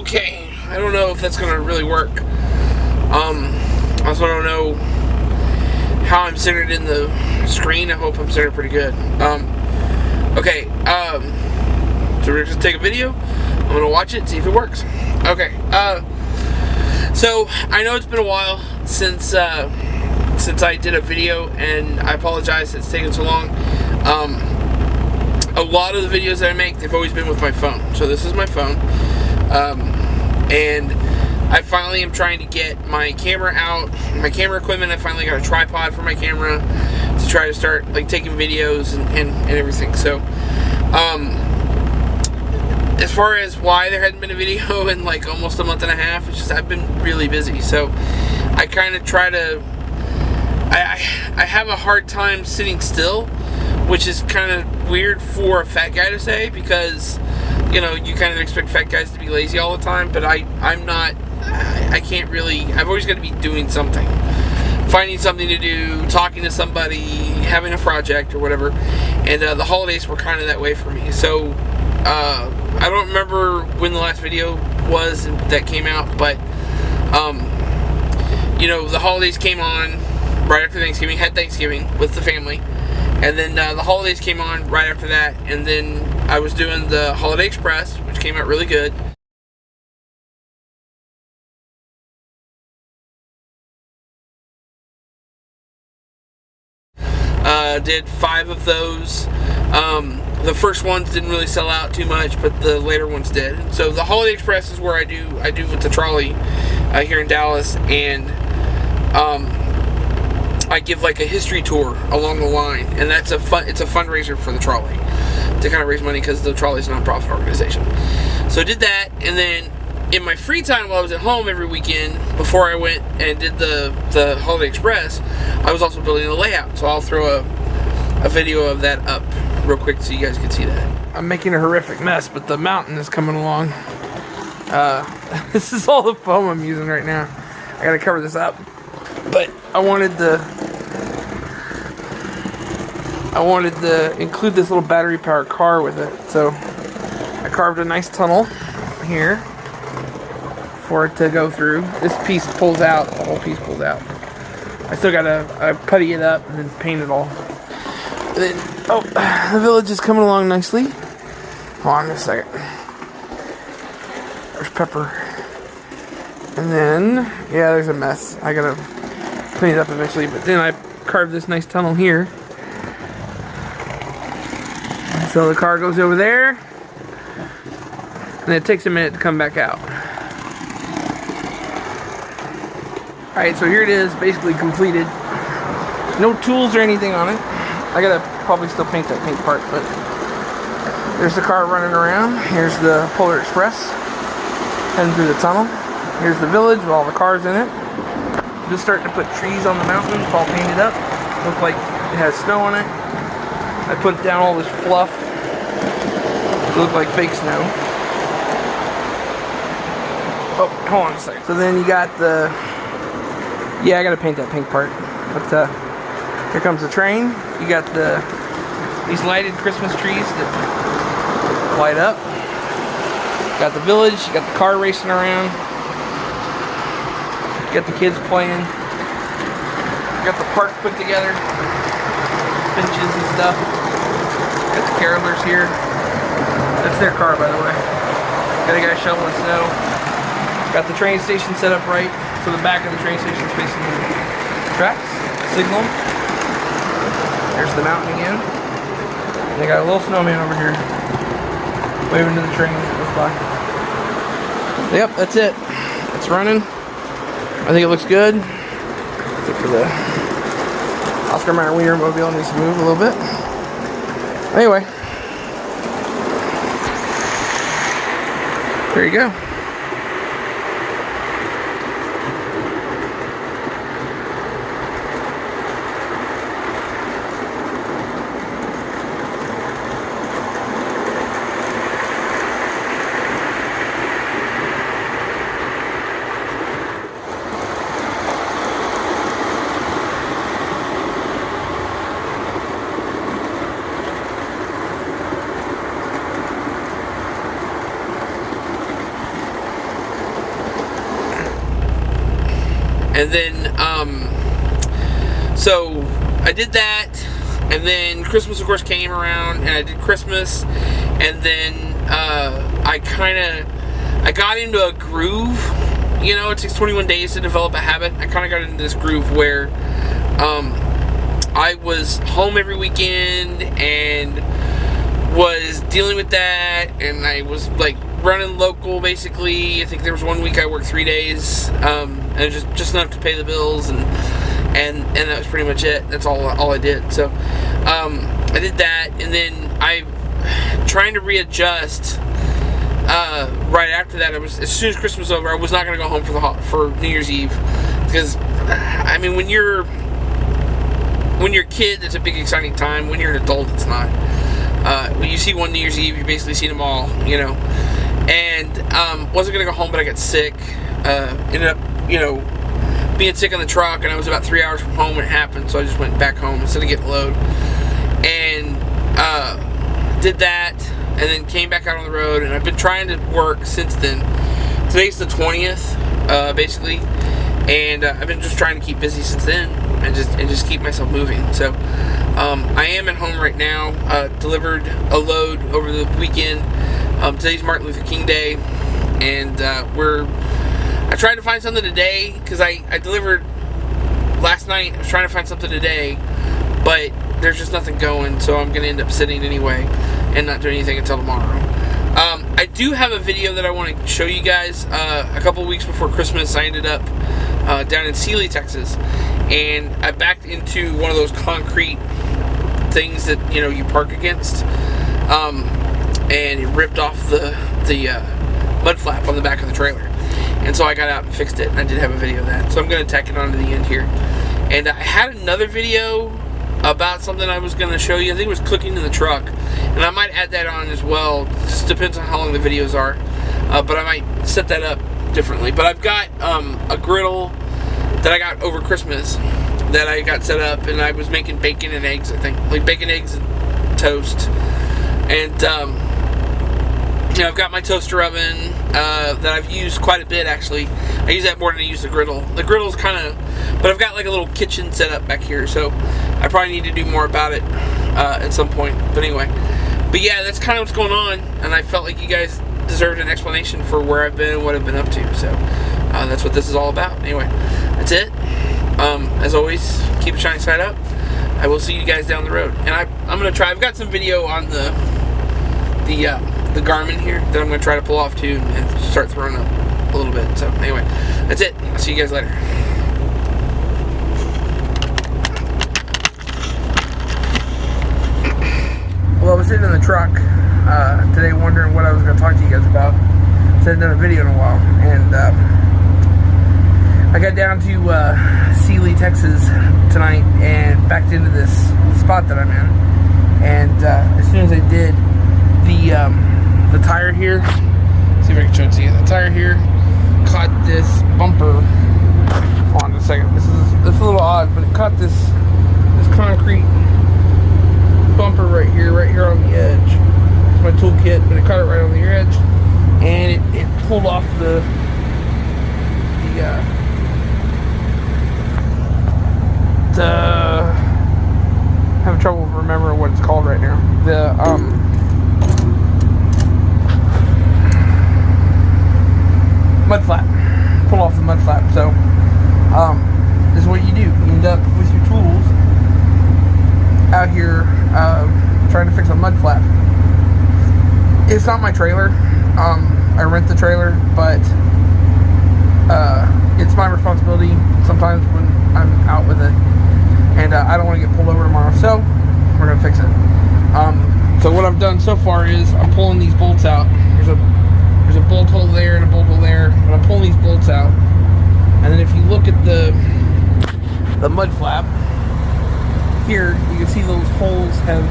Okay, I don't know if that's gonna really work. I also don't know how I'm centered in the screen. I hope I'm centered pretty good. Okay, so we're gonna take a video. I'm gonna watch it, see if it works. Okay, so I know it's been a while since I did a video, and I apologize it's taken so long. A lot of the videos that I make, they've always been with my phone. So this is my phone, and I finally am trying to get my camera out, my camera equipment. I finally got a tripod for my camera to try to start like taking videos and everything. So as far as why there hadn't been a video in like almost a month and a half, it's just I've been really busy. So I kind of try to, I have a hard time sitting still, which is kind of weird for a fat guy to say, because you know, you kind of expect fat guys to be lazy all the time, but I'm not. I can't really. I've always got to be doing something, finding something to do, talking to somebody, having a project or whatever. And the holidays were kind of that way for me. So I don't remember when the last video was that came out, but you know, the holidays came on right after Thanksgiving. Had Thanksgiving with the family, and then the holidays came on right after that, and then I was doing the Holiday Express, which came out really good. Did 5 of those. The first ones didn't really sell out too much, but the later ones did. So the Holiday Express is where I do with the trolley here in Dallas, and I give like a history tour along the line, and it's a fundraiser for the trolley to kind of raise money, because the trolley is a nonprofit organization. So I did that, and then in my free time while I was at home every weekend, before I went and did the Holiday Express, I was also building the layout. So I'll throw a video of that up real quick so you guys can see that. I'm making a horrific mess, but the mountain is coming along. This is all the foam I'm using right now. I gotta cover this up, but I wanted to include this little battery powered car with it. So I carved a nice tunnel here for it to go through. This piece pulls out, the whole piece pulls out. I still gotta putty it up and then paint it all. And then, oh, the village is coming along nicely. Hold on a second. There's Pepper. And then, yeah, there's a mess. I gotta clean it up eventually, but then I carved this nice tunnel here. So the car goes over there, and it takes a minute to come back out. Alright, so here it is, basically completed. No tools or anything on it. I gotta probably still paint that pink part, but there's the car running around. Here's the Polar Express heading through the tunnel. Here's the village with all the cars in it. Just starting to put trees on the mountain. It's all painted up. Looks like it has snow on it. I put down all this fluff. It looks like fake snow. Oh, hold on a second. So then you got the... Yeah, I gotta paint that pink part. But here comes the train. You got these lighted Christmas trees that light up. You got the village. You got the car racing around. You got the kids playing. You got the park put together. Benches and stuff. Got the carolers here. That's their car, by the way. Got a guy shoveling snow. Got the train station set up right, so the back of the train station is facing the tracks. Signal. There's the mountain again. And they got a little snowman over here, waving to the train that goes by. Yep, that's it. It's running. I think it looks good. Except for the Oscar Mayer Wienermobile needs to move a little bit. Anyway, there you go. And then, so I did that, and then Christmas, of course, came around, and I did Christmas, and then I got into a groove. You know, it takes 21 days to develop a habit. I kind of got into this groove where I was home every weekend and was dealing with that, and I was like running local basically. I think there was one week I worked 3 days, and just enough to pay the bills, and that was pretty much it. That's all I did. So I did that, and then I trying to readjust. Right after that, as soon as Christmas was over, I was not going to go home for New Year's Eve, because I mean, when you're a kid, it's a big exciting time. When you're an adult, it's not. When you see one New Year's Eve, you basically seen them all, you know. And wasn't going to go home, but I got sick. Ended up, you know, being sick on the truck, and I was about 3 hours from home when it happened, so I just went back home instead of getting a load. And did that, and then came back out on the road, and I've been trying to work since then. Today's the 20th, basically, and I've been just trying to keep busy since then, and just keep myself moving. So I am at home right now. Delivered a load over the weekend. Today's Martin Luther King Day, and I tried to find something today, because I delivered last night. I was trying to find something today, but there's just nothing going, so I'm going to end up sitting anyway and not doing anything until tomorrow. I do have a video that I want to show you guys. A couple weeks before Christmas, I ended up down in Sealy, Texas, and I backed into one of those concrete things that, you know, you park against, and it ripped off the mud flap on the back of the trailer. And so I got out and fixed it, and I did have a video of that. So I'm going to tack it on to the end here. And I had another video about something I was going to show you. I think it was cooking in the truck, and I might add that on as well. Just depends on how long the videos are, but I might set that up differently. But I've got a griddle that I got over Christmas that I got set up, and I was making bacon and eggs, I think, like bacon, eggs, and toast. And you know, I've got my toaster oven that I've used quite a bit, actually. I use that more than I use the griddle. The griddle's kind of, but I've got like a little kitchen set up back here, so I probably need to do more about it at some point. But anyway, but yeah, that's kind of what's going on, and I felt like you guys deserved an explanation for where I've been and what I've been up to. So that's what this is all about. Anyway, that's it. As always, keep a shiny side up. I will see you guys down the road, and I'm gonna try. I've got some video on the Garmin here that I'm gonna try to pull off too and start throwing up a little bit. So anyway, that's it. I'll see you guys later. Well, I was sitting in the truck today wondering what I was going to talk to you guys about. I hadn't done a video in a while, and I got down to Sealy, Texas tonight, and backed into this spot that I'm in. And as soon as I did, the tire here, see if I can show it to you. The tire here caught this bumper. Hold on a second. This is a little odd, but it caught this concrete bumper right here on the edge. It's my toolkit, but it caught it right on the edge, and it pulled off the having trouble remembering what it's called right now. The mud flap. Pull off the mud flap. So this is what you do. You end up with your tools out here trying to fix a mud flap. It's not my trailer. I rent the trailer, but it's my responsibility sometimes when I'm out with it, and I don't want to get pulled over tomorrow, so we're gonna fix it. So what I've done so far is I'm pulling these bolts out. There's a bolt hole there and a bolt hole there, but I'm pulling these bolts out, and then if you look at the mud flap here, you can see those holes have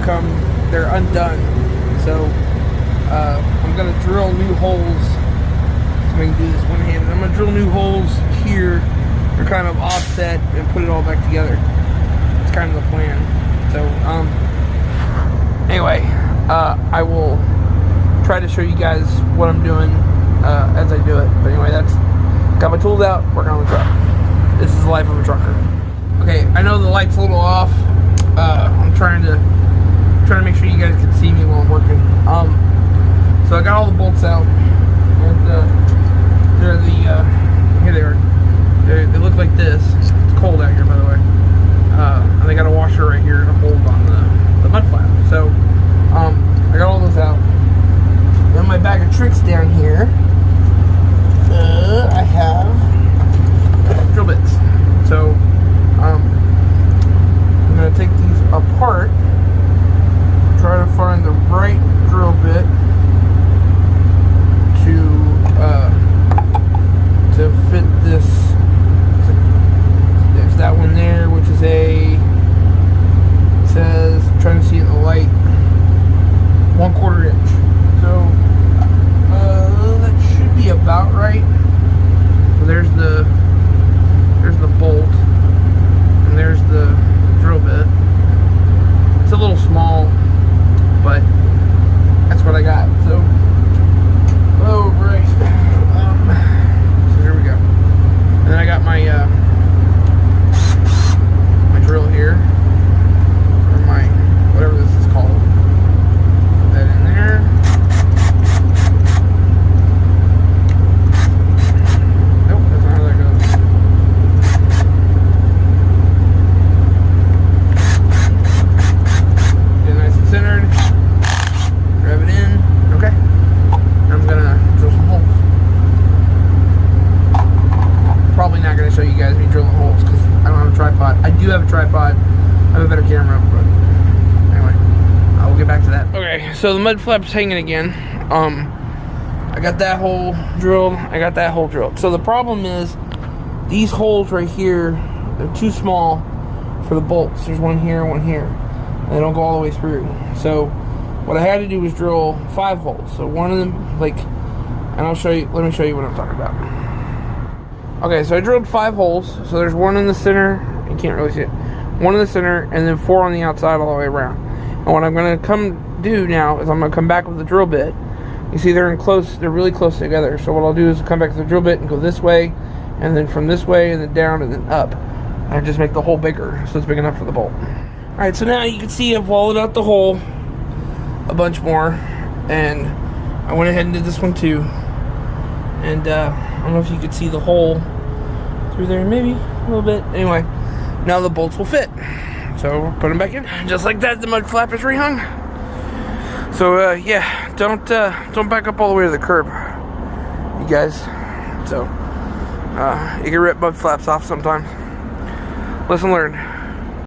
come, they're undone. So I'm gonna drill new holes. So I can do this one-handed. I'm gonna drill new holes here. They're kind of offset and put it all back together. It's kind of the plan. So anyway, I will try to show you guys what I'm doing as I do it. But anyway, Got my tools out, working on the truck. This is the life of a trucker. Okay, I know the light's a little off. I'm trying to make sure you guys can see me while I'm working. So I got all the bolts out, and they're here they are. They look like this. It's cold out here, by the way. And they got a washer right here to hold on the mud flap. So I got all those out. Then my bag of tricks down here. I have drill bits. So I'm gonna take these apart, try to find the right drill bit to fit this. There's that one there, which is it says, I'm trying to see it in the light, 1/4 inch. So that should be about right. So there's the bolt, and there's the drill bit. It's a little small, but that's what I got. So, oh right. So here we go. And then I got my my drill here, or my whatever this is called. Put that in there. Nope, that's not how that goes. Get it nice and centered. Grab it in. Okay. I'm gonna drill some holes. Probably not gonna show you guys me drilling holes because I don't have a tripod. I do have a tripod. I have a better camera, but anyway, we'll get back to that. Okay, so the mud flap's hanging again. I got that hole drilled. I got that hole drilled. So the problem is these holes right here, they're too small for the bolts. There's one here, one here. And they don't go all the way through. So what I had to do was drill 5 holes. So one of them, and I'll show you, let me show you what I'm talking about. Okay, so I drilled 5 holes. So there's one in the center, you can't really see it. One in the center, and then 4 on the outside all the way around. And what I'm gonna come do now is I'm gonna come back with the drill bit. You see they're really close together. So what I'll do is come back to the drill bit and go this way, and then from this way, and then down, and then up. And just make the hole bigger, so it's big enough for the bolt. Alright, so now you can see I've walled out the hole a bunch more, and I went ahead and did this one too. And I don't know if you could see the hole through there, maybe a little bit. Anyway, now the bolts will fit. So we'll put them back in. Just like that, the mud flap is rehung. So yeah, don't back up all the way to the curb, you guys. So you can rip mud flaps off sometimes. Lesson learned.